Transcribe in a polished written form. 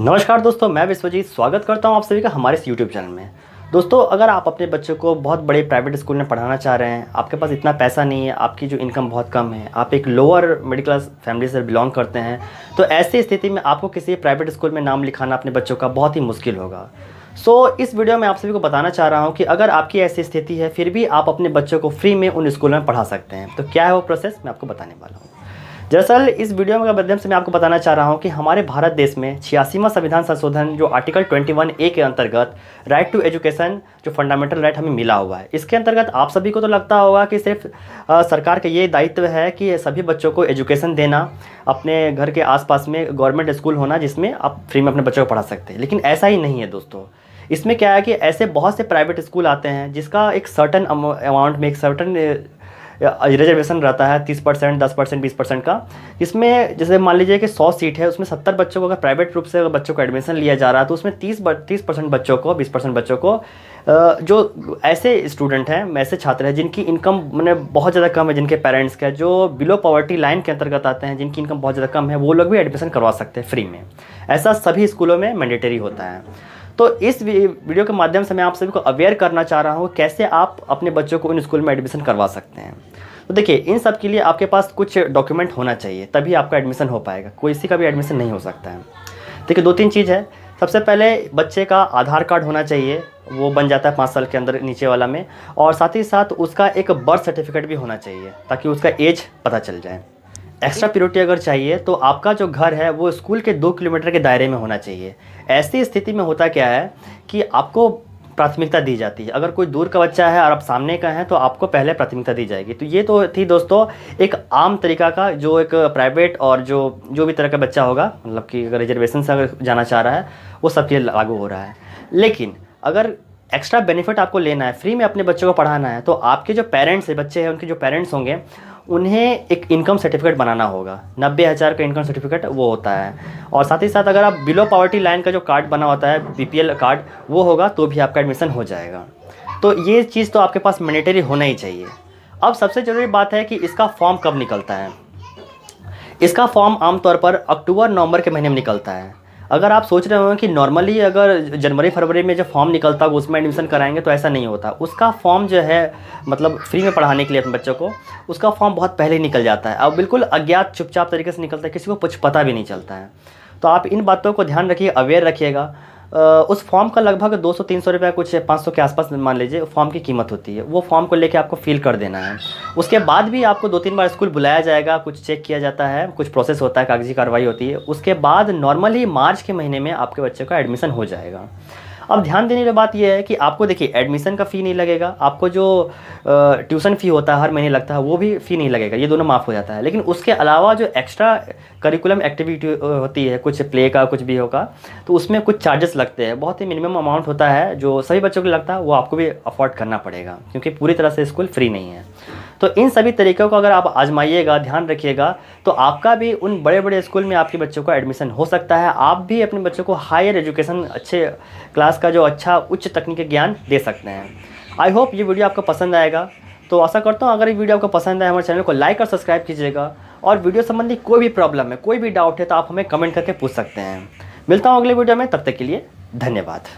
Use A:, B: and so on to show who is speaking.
A: नमस्कार दोस्तों, मैं विश्वजीत स्वागत करता हूं आप सभी का हमारे इस यूट्यूब चैनल में। दोस्तों, अगर आप अपने बच्चों को बहुत बड़े प्राइवेट स्कूल में पढ़ाना चाह रहे हैं, आपके पास इतना पैसा नहीं है, आपकी जो इनकम बहुत कम है, आप एक लोअर मिडिल क्लास फैमिली से बिलोंग करते हैं, तो ऐसी स्थिति में आपको किसी प्राइवेट स्कूल में नाम लिखाना अपने बच्चों का बहुत ही मुश्किल होगा। इस वीडियो में आप सभी को बताना चाह रहा हूँ कि अगर आपकी ऐसी स्थिति है फिर भी आप अपने बच्चों को फ्री में उन स्कूल में पढ़ा सकते हैं। तो क्या है वो प्रोसेस, मैं आपको बताने वाला हूँ। दरअसल इस वीडियो के माध्यम से मैं आपको बताना चाह रहा हूं कि हमारे भारत देश में 86वां संविधान संशोधन जो आर्टिकल 21A के अंतर्गत राइट टू एजुकेशन जो फंडामेंटल राइट हमें मिला हुआ है, इसके अंतर्गत आप सभी को तो लगता होगा कि सिर्फ सरकार का ये दायित्व है कि सभी बच्चों को एजुकेशन देना, अपने घर के आसपास में गवर्नमेंट स्कूल होना जिसमें आप फ्री में अपने बच्चों को पढ़ा सकते हैं। लेकिन ऐसा ही नहीं है दोस्तों। इसमें क्या है कि ऐसे बहुत से प्राइवेट स्कूल आते हैं जिसका एक सर्टन अमाउंट में एक सर्टन रिजर्वेशन रहता है 30%, 10%, 20% का। इसमें जैसे मान लीजिए कि 100 सीट है, उसमें 70 बच्चों को अगर प्राइवेट रूप से अगर बच्चों को एडमिशन लिया जा रहा है तो उसमें 30% बच्चों को, 20% बच्चों को जो ऐसे स्टूडेंट हैं, ऐसे छात्र हैं जिनकी इनकम मैंने बहुत ज़्यादा कम है, जिनके पेरेंट्स का जो बिलो पॉवर्टी लाइन के अंतर्गत आते हैं, जिनकी इनकम बहुत ज़्यादा कम है, वो लोग भी एडमिशन करवा सकते हैं फ्री में। ऐसा सभी स्कूलों में मैंडेटरी होता है। तो इस वीडियो के माध्यम से मैं आप सभी को अवेयर करना चाह रहा हूँ कैसे आप अपने बच्चों को उन स्कूल में एडमिशन करवा सकते हैं। तो देखिए, इन सब के लिए आपके पास कुछ डॉक्यूमेंट होना चाहिए, तभी आपका एडमिशन हो पाएगा। कोई सी का भी एडमिशन नहीं हो सकता है। देखिए, 2-3 चीज़ है। सबसे पहले बच्चे का आधार कार्ड होना चाहिए, वो बन जाता है 5 साल के अंदर नीचे वाला में, और साथ ही साथ उसका एक बर्थ सर्टिफिकेट भी होना चाहिए ताकि उसका एज पता चल जाए। एक्स्ट्रा प्योरिटी अगर चाहिए तो आपका जो घर है वो स्कूल के 2 किलोमीटर के दायरे में होना चाहिए। ऐसी स्थिति में होता क्या है कि आपको प्राथमिकता दी जाती है। अगर कोई दूर का बच्चा है और आप सामने का हैं तो आपको पहले प्राथमिकता दी जाएगी। तो ये तो थी दोस्तों एक आम तरीका का, जो एक प्राइवेट और जो भी तरह का बच्चा होगा, मतलब कि अगर रिजर्वेशन से अगर जाना चाह रहा है वो सबके लिए लागू हो रहा है। लेकिन अगर एक्स्ट्रा बेनिफिट आपको लेना है, फ्री में अपने बच्चों को पढ़ाना है, तो आपके जो पेरेंट्स है, बच्चे हैं, उनके जो पेरेंट्स होंगे, उन्हें एक इनकम सर्टिफिकेट बनाना होगा। 90,000 का इनकम सर्टिफिकेट वो होता है। और साथ ही साथ अगर आप बिलो पॉवर्टी लाइन का जो कार्ड बना होता है, BPL कार्ड, वो होगा तो भी आपका एडमिशन हो जाएगा। तो ये चीज़ तो आपके पास मैंडेटरी होना ही चाहिए। अब सबसे ज़रूरी बात है कि इसका फॉर्म कब निकलता है। इसका फॉर्म आमतौर पर अक्टूबर-नवंबर के महीने में निकलता है। अगर आप सोच रहे हो कि नॉर्मली अगर जनवरी-फरवरी में जो फॉर्म निकलता है उसमें एडमिशन कराएंगे, तो ऐसा नहीं होता। उसका फॉर्म जो है, मतलब फ्री में पढ़ाने के लिए अपने बच्चों को, उसका फॉर्म बहुत पहले ही निकल जाता है। अब बिल्कुल अज्ञात चुपचाप तरीके से निकलता है, किसी को कुछ पता भी नहीं चलता है। तो आप इन बातों को ध्यान रखिए, अवेयर रखिएगा। उस फॉर्म का लगभग 200-300 रुपये, कुछ 500 के आसपास मान लीजिए फॉर्म की कीमत होती है। वो फॉर्म को लेके आपको फिल कर देना है। उसके बाद भी आपको 2-3 बार स्कूल बुलाया जाएगा, कुछ चेक किया जाता है, कुछ प्रोसेस होता है, कागजी कार्रवाई होती है। उसके बाद नॉर्मली मार्च के महीने में आपके बच्चे का एडमिशन हो जाएगा। अब ध्यान देने की बात यह है कि आपको देखिए एडमिशन का फ़ी नहीं लगेगा, आपको जो ट्यूशन फ़ी होता है हर महीने लगता है वो भी फ़ी नहीं लगेगा, ये दोनों माफ़ हो जाता है। लेकिन उसके अलावा जो एक्स्ट्रा करिकुलम एक्टिविटी होती है, कुछ प्ले का कुछ भी होगा, तो उसमें कुछ चार्जेस लगते हैं। बहुत ही मिनिमम अमाउंट होता है जो सभी बच्चों को लगता है, वो आपको भी अफोर्ड करना पड़ेगा क्योंकि पूरी तरह से स्कूल फ्री नहीं है। तो इन सभी तरीक़ों को अगर आप आजमाइएगा, ध्यान रखिएगा, तो आपका भी उन बड़े बड़े स्कूल में आपके बच्चों का एडमिशन हो सकता है। आप भी अपने बच्चों को हायर एजुकेशन, अच्छे क्लास का जो अच्छा उच्च तकनीकी ज्ञान दे सकते हैं। आई होप ये वीडियो आपको पसंद आएगा। तो आशा करता हूँ अगर ये वीडियो आपको पसंद आए, हमारे चैनल को लाइक और सब्सक्राइब कीजिएगा। और वीडियो संबंधी कोई भी प्रॉब्लम है, कोई भी डाउट है, तो आप हमें कमेंट करके पूछ सकते हैं। मिलता हूँ अगले वीडियो में, तब तक के लिए धन्यवाद।